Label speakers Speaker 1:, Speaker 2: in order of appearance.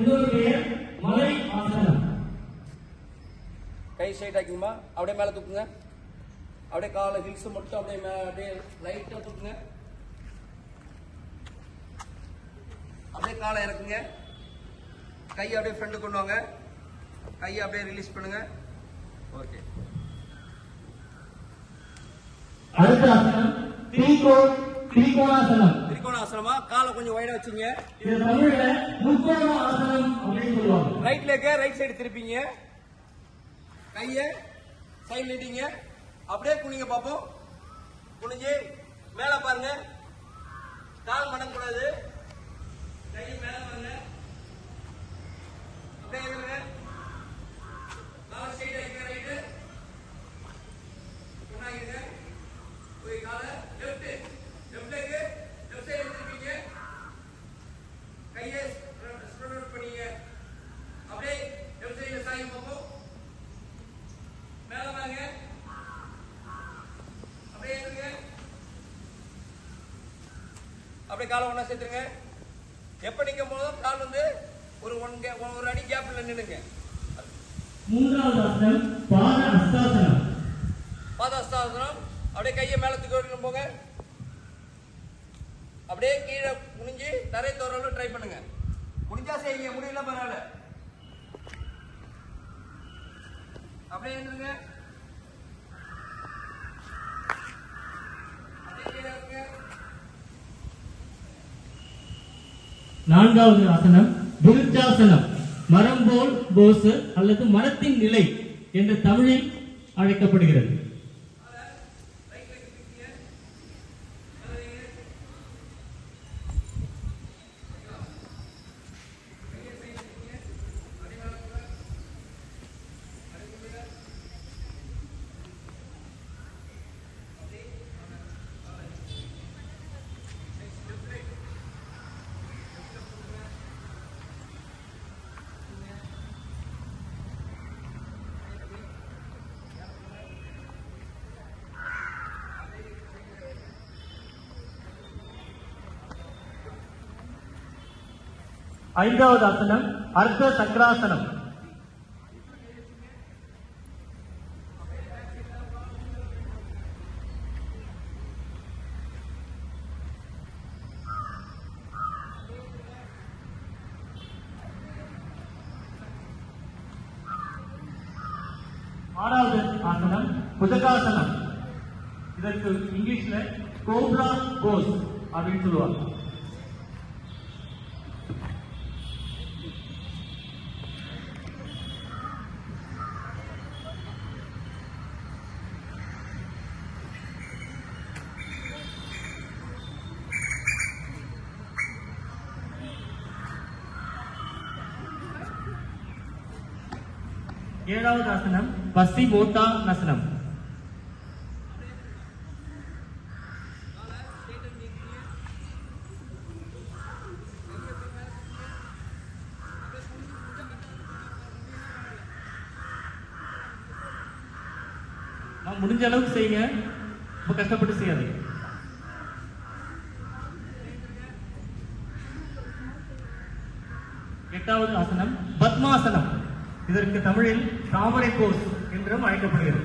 Speaker 1: இன்னொரு பெயர் மலை ஆசனம்.
Speaker 2: கை ஸ்ட்ரைட் ஆக்கிங்கம்மா. அப்படியே மேலே தூக்குங்க. அப்படியே காலை ஹில்ஸ் மட்டும் அப்படியே லைட்டாக தூக்குங்க. அப்படியே காலை இறக்குங்க. கையை அப்படியே ஃப்ரண்ட் கொண்டு வாங்க. கையை அப்படியே ரிலீஸ் பண்ணுங்க. ஓகே.
Speaker 1: அடுத்த ஆசனம் திரிகோணாசனம்.
Speaker 2: திரிகோணாசனமா? காலை கொஞ்சம் வைடா வச்சுங்க.
Speaker 1: இது தமிழ்ல முக்கோண ஆசனம் அப்படின்னு சொல்லுவாங்க.
Speaker 2: ரைட் லெக் ரைட் சைடு திருப்பிங்க. கையை சைடு நீட்டிங்க. அப்படியே குனிங்க பாப்போம். குனிஞ்சு மேல பாருங்க. கால் மடங்க கூடாது. கை மேல பாருங்க. அப்படியே இருங்க. கால் ஸ்ட்ரைட் ஆக்கிங்க. ரைட் குனாயிங்க. போய் காலை லெஃப்ட் லெக் லெஃப்ட் சைடு திருப்பிங்க. கையை ஸ்ப்ரெட் அவுட் பண்ணீங்க. அப்படியே லெஃப்ட் சைடுல சாய் பாப்போம். மேல வாங்க. அப்படியே இருங்க. அப்படியே காலை ஒண்ணா சேர்த்துருங்க. எப்ப நீங்க போதும் கால் ஒரு அடி கேப்ல நின்னுங்க.
Speaker 1: மூன்றாவது ஆசனம் பாத அஸ்தாசனம்.
Speaker 2: பாத அஸ்தாசனம். அப்படியே கையை மேல தூக்கி போங்க. அப்படியே கீழே குனிஞ்சு தரை தோறல ட்ரை பண்ணுங்க. முடிஞ்சா செய்யுங்க, முடியல பரவாயில்ல. அப்படியே இருங்க.
Speaker 1: நான்காவது ஆசனம் விருட்சாசனம். மரம் போல் போஸ் அல்லது மரத்தின் நிலை என்று தமிழில் அழைக்கப்படுகிறது. ஐந்தாவது ஆசனம் அர்த்த சக்கராசனம். ஆறாவது ஆசனம் புஜகாசனம். இதற்கு இங்கிலீஷ்ல கோப்ரா போஸ் அப்படின்னு சொல்லுவாங்க. ஏழாவது ஆசனம் பஸ்திமோத்தாசனம். முடிஞ்ச அளவுக்கு செய்யுங்க, ரொம்ப கஷ்டப்பட்டு செய்யாதீங்க. எட்டாவது ஆசனம் பத்மாசனம். இதற்கு தமிழில் தாமரை போஸ் என்றும் அழைக்கப்படுகிறது.